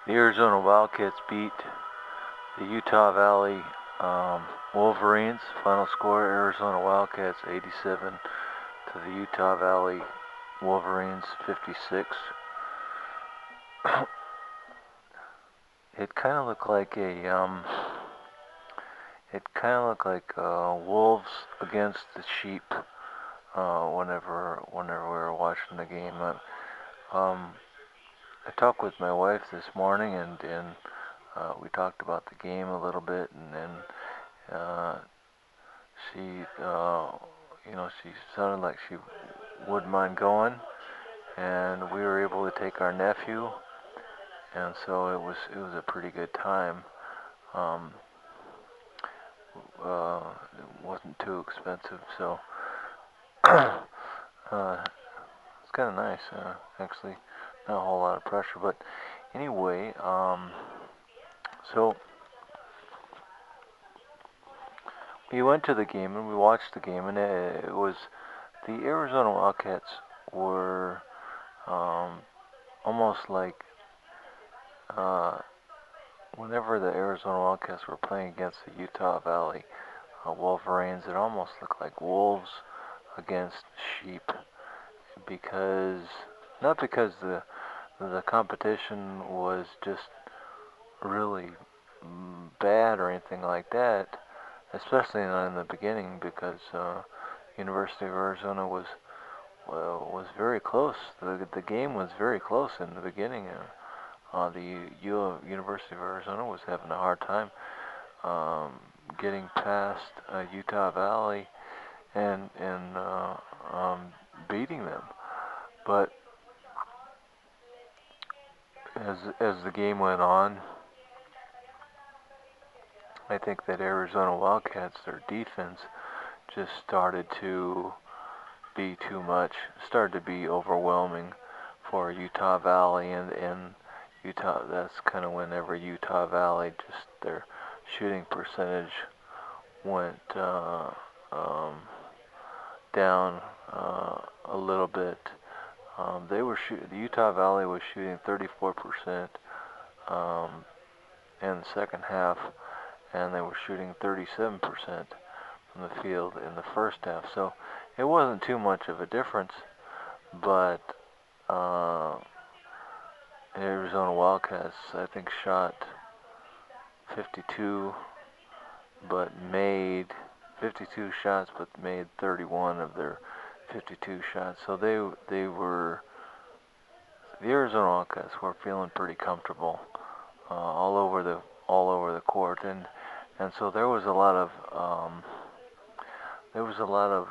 The Arizona Wildcats beat the Utah Valley Wolverines. Final score: Arizona Wildcats 87 to the Utah Valley Wolverines 56. It kind of looked like wolves against the sheep. Whenever we were watching the game, I talked with my wife this morning, and we talked about the game a little bit, and then uh, she, she sounded like she wouldn't mind going, and we were able to take our nephew, and so it was a pretty good time. Um, it wasn't too expensive, so it's kind of nice, actually. Not a whole lot of pressure, but anyway, so we went to the game and we watched the game, and it was the Arizona Wildcats were um, almost like uh, whenever the Arizona Wildcats were playing against the Utah Valley Wolverines, it almost looked like wolves against sheep, because not because the competition was just really bad or anything like that, especially not in the beginning, because University of Arizona was very close. The game was very close in the beginning. The University of Arizona was having a hard time um, getting past Utah Valley and beating them. But as the game went on, I think that Arizona Wildcats, their defense, just started to be too much, started to be overwhelming for Utah Valley, and Utah. That's kind of whenever Utah Valley, just their shooting percentage went um, down a little bit. The Utah Valley was shooting 34% um, in the second half, and they were shooting 37% from the field in the first half. So it wasn't too much of a difference, but uh, Arizona Wildcats, I think, shot 52, but made 52 shots, but made 31 of their 52 shots. So the Arizona Wildcats were feeling pretty comfortable all over the court, and so there was a lot of there was a lot of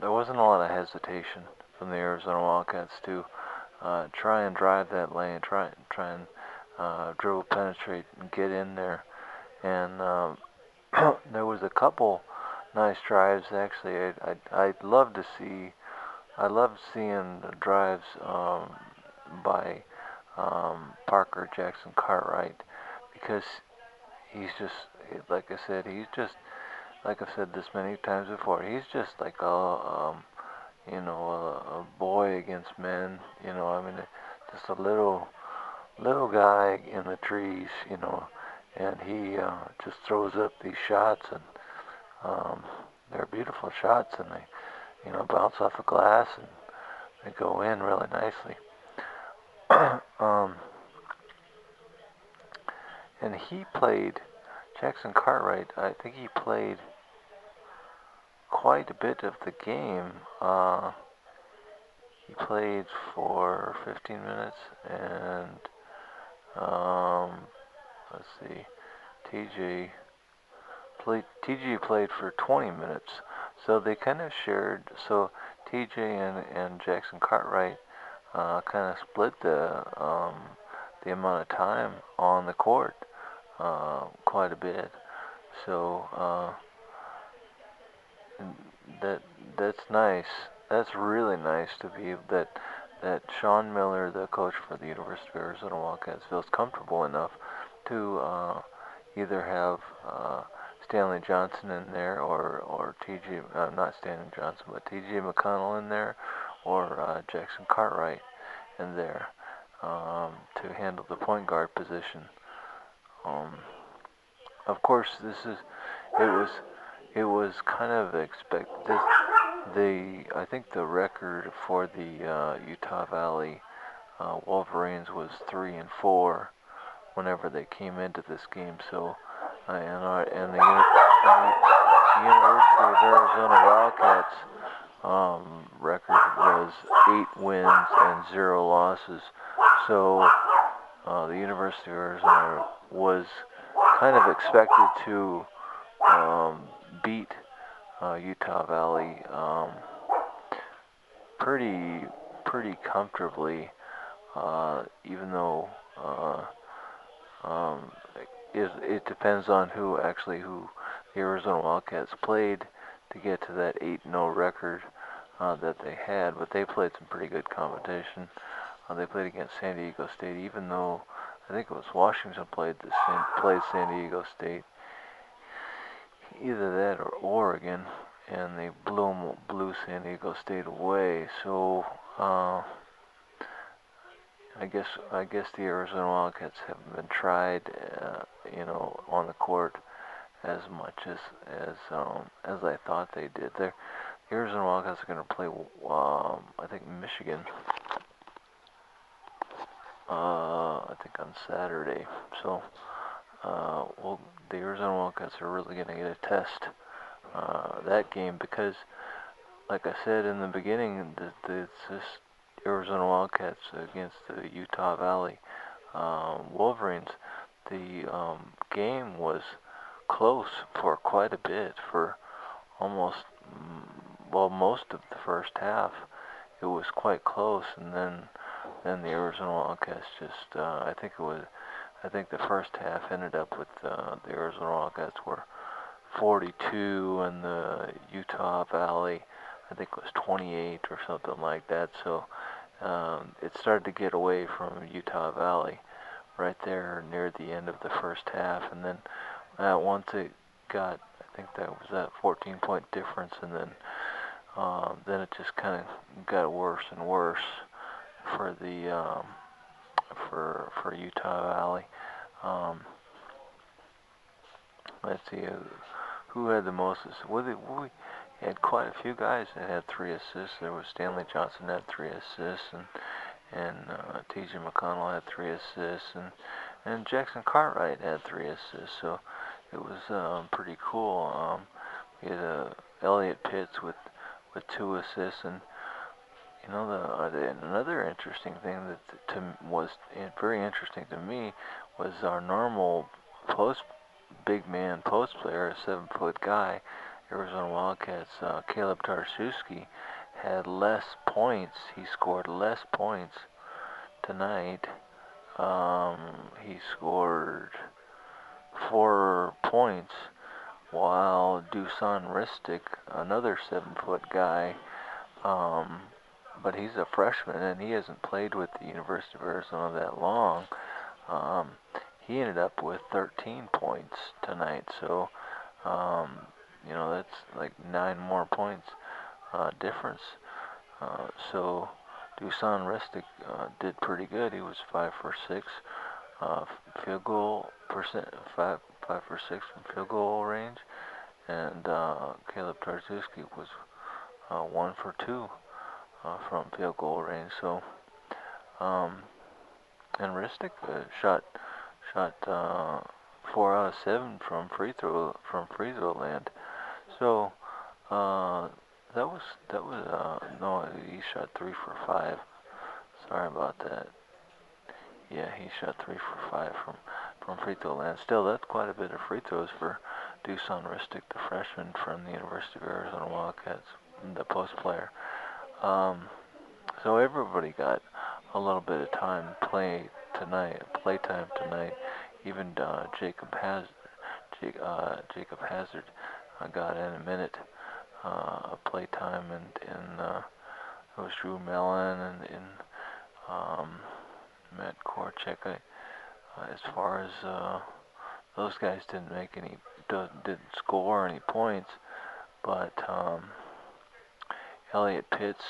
there wasn't a lot of hesitation from the Arizona Wildcats to try and drive that lane, try and dribble, penetrate, and get in there. And there was a couple nice drives. Actually, I'd love to see. I love seeing the drives by Parker Jackson-Cartwright, because he's just, like I said, like I've said this many times before, he's just like a boy against men. I mean, just a little guy in the trees. And he just throws up these shots, and um, they're beautiful shots, and they, bounce off the glass, and they go in really nicely. um, and he played, Jackson-Cartwright, I think he played quite a bit of the game. He played for 15 minutes, and let's see, TJ played for 20 minutes. So they kind of shared. So TJ and Jackson-Cartwright kind of split the amount of time on the court quite a bit. So that that's nice. That's really nice to be that Sean Miller, the coach for the University of Arizona Wildcats, feels comfortable enough to either have Stanley Johnson in there, or TJ, not Stanley Johnson, but TJ McConnell in there, or Jackson-Cartwright in there. to handle the point guard position. Of course, it was kind of expected. I think the record for the Utah Valley Wolverines was 3-4 whenever they came into this game. So, the University of Arizona Wildcats record was 8 wins and 0 losses. So the University of Arizona was kind of expected to beat Utah Valley pretty comfortably, even though um, it depends on who the Arizona Wildcats played to get to that 8-0 record that they had, but they played some pretty good competition. They played against San Diego State, even though I think it was Washington played San Diego State, either that or Oregon, and they blew San Diego State away. So I guess the Arizona Wildcats haven't been tried, on the court as much as I thought they did. The Arizona Wildcats are going to play, I think, Michigan. I think on Saturday. So, the Arizona Wildcats are really going to get a test that game because, like I said in the beginning, this Arizona Wildcats against the Utah Valley Wolverines. The game was close for quite a bit, for almost, most of the first half. It was quite close, and then the Arizona Wildcats just, I think the first half ended up with the Arizona Wildcats were 42, and the Utah Valley, I think, was 28 or something like that. So it started to get away from Utah Valley right there near the end of the first half, and then once it got, I think that was that 14-point difference, and then it just kind of got worse and worse for the for Utah Valley. Let's see who had the most. We had quite a few guys that had 3 assists. There was Stanley Johnson had 3 assists, and T.J. McConnell had 3 assists, and Jackson-Cartwright had 3 assists. So it was pretty cool. We had Elliot Pitts with 2 assists, and another interesting thing that was very interesting to me was our normal big man post player, a 7-foot guy, Arizona Wildcats, Caleb Tarszewski, had less points. He scored less points tonight. He scored 4 points, while Dusan Ristic, another 7-foot guy, but he's a freshman and he hasn't played with the University of Arizona that long. He ended up with 13 points tonight, so that's like 9 more points difference. So Dusan Ristic did pretty good. He was 5 for 6 field goal percent, 5 for 6 from field goal range, and Caleb Tarszewski was 1 for 2 from field goal range. So and Ristic shot 4 out of 7 from free throw land. So that was no, he shot 3 for 5. Sorry about that. Yeah, he shot 3 for 5 from free throw land. Still, that's quite a bit of free throws for Dusan Ristic, the freshman from the University of Arizona Wildcats, the post player. So everybody got a little bit of playtime tonight. Even Jacob Hazard got in a minute of playtime, and it was Drew Mellon and Matt Korchek. As far as those guys didn't score any points, but Elliot Pitts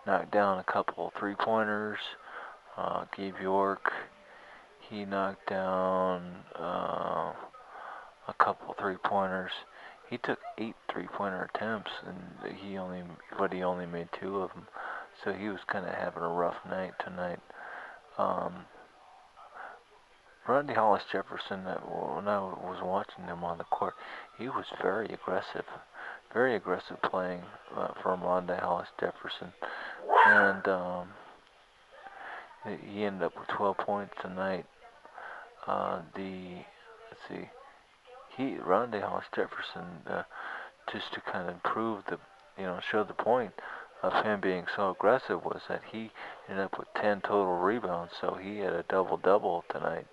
knocked down a couple 3-pointers. Gabe York, he knocked down a couple three-pointers. He took 8 three-pointer attempts, and he only made 2 of them. So he was kind of having a rough night tonight. Rodney Hollis-Jefferson, when I was watching him on the court, he was very aggressive playing for Rodney Hollis-Jefferson, and he ended up with 12 points tonight. Let's see, Rodney Hollis-Jefferson, just to kind of prove show the point of him being so aggressive, was that he ended up with 10 total rebounds, so he had a double-double tonight,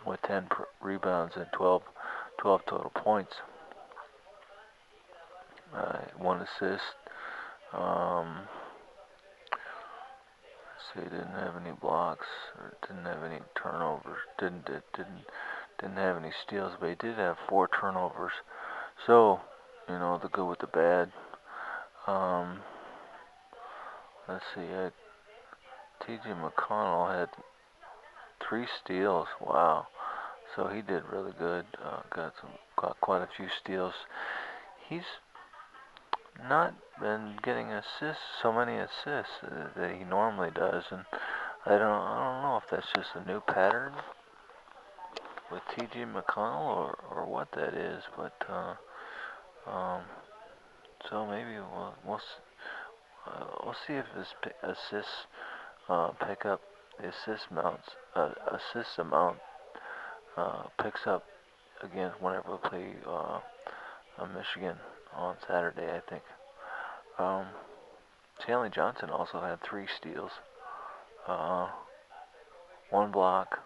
with 10 rebounds and 12 total points. 1 assist. Let's see, didn't have any blocks, or didn't have any turnovers, didn't have any steals, but he did have 4 turnovers. So, the good with the bad. Let's see, T.J. McConnell had 3 steals. Wow. So he did really good. Got quite a few steals. He's not been getting so many assists that he normally does, and I don't know if that's just a new pattern with T.J. McConnell or what that is, but so maybe we'll see if his assists pick up. The assist amount picks up again whenever we play Michigan on Saturday, I think. Stanley Johnson also had 3 steals, 1 block,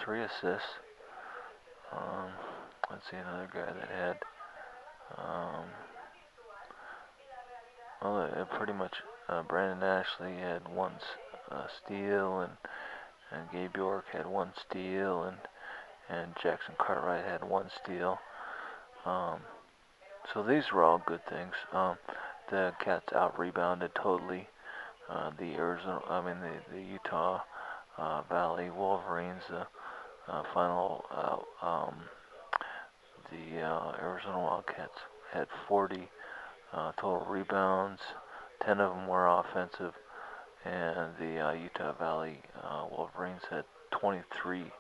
3 assists. Let's see another guy that had. Pretty much Brandon Ashley had 1 steal, and Gabe York had 1 steal, and Jackson-Cartwright had 1 steal. So these were all good things. The Cats out-rebounded totally the Utah Valley Wolverines. The Arizona Wildcats had 40 total rebounds. 10 of them were offensive, and the Utah Valley Wolverines had 23,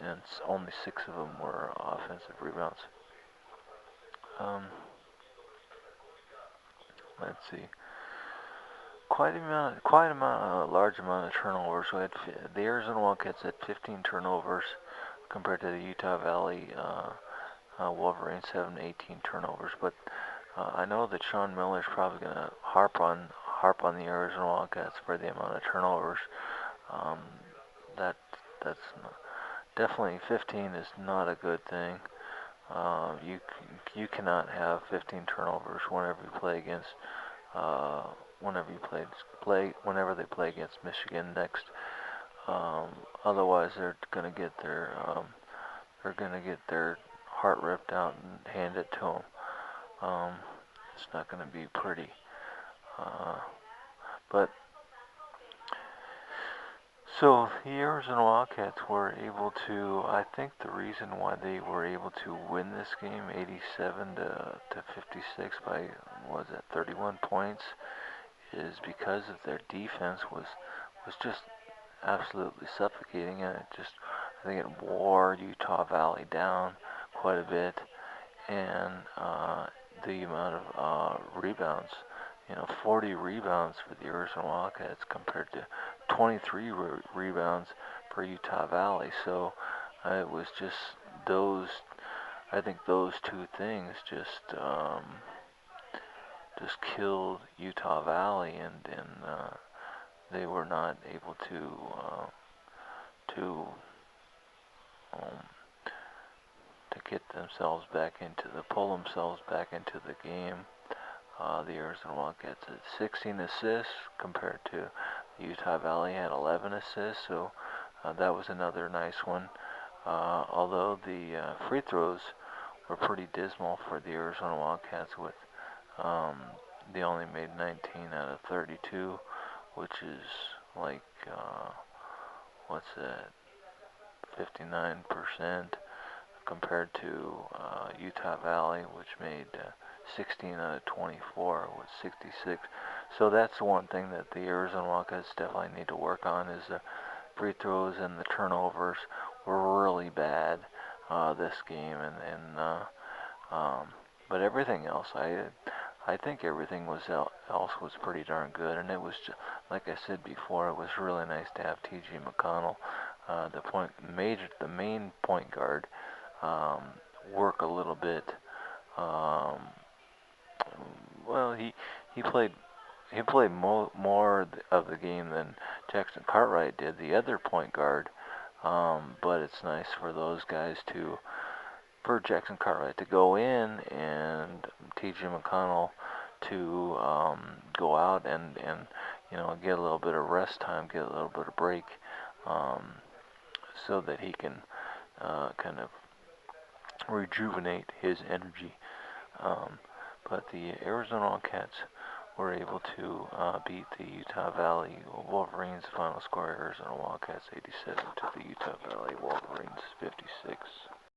and only 6 of them were offensive rebounds. Let's see. A large amount of turnovers. So the Arizona Wildcats had 15 turnovers compared to the Utah Valley Wolverines having 18 turnovers. But I know that Sean Miller is probably going to harp on the Arizona Wildcats for the amount of turnovers. That's definitely 15 is not a good thing. You cannot have 15 turnovers whenever you play against whenever they play against Michigan next. Otherwise, they're gonna get their heart ripped out and hand it to them. It's not gonna be pretty. But so the Arizona Wildcats were able to. I think the reason why they were able to win this game, 87 to 56 by 31 points, is because of their defense was just absolutely suffocating, and I think it wore Utah Valley down quite a bit, and the amount of rebounds, 40 rebounds for the Arizona Wildcats compared to 23 rebounds for Utah Valley. So it was just I think those 2 things just killed Utah Valley, and they were not able to pull themselves back into the game. The Arizona Wildcats had 16 assists compared to Utah Valley had 11 assists, so that was another nice one. Although the free throws were pretty dismal for the Arizona Wildcats, with they only made 19 out of 32, which is like, what's that, 59%, compared to Utah Valley, which made 16 out of 24 with 66. So that's one thing that the Arizona Wildcats definitely need to work on, is the free throws, and the turnovers were really bad this game, but everything else, I think everything else was pretty darn good, and it was just, like I said before, it was really nice to have T.J. McConnell, the main point guard, work a little bit. Um, well, he played more of the game than Jackson-Cartwright did, the other point guard. But it's nice for those guys for Jackson-Cartwright to go in, and T.J. McConnell to go out and get a little bit of rest time, get a little bit of break, um, so that he can kind of rejuvenate his energy. But the Arizona Wildcats were able to beat the Utah Valley Wolverines. Final score: Arizona Wildcats 87 to the Utah Valley Wolverines 56.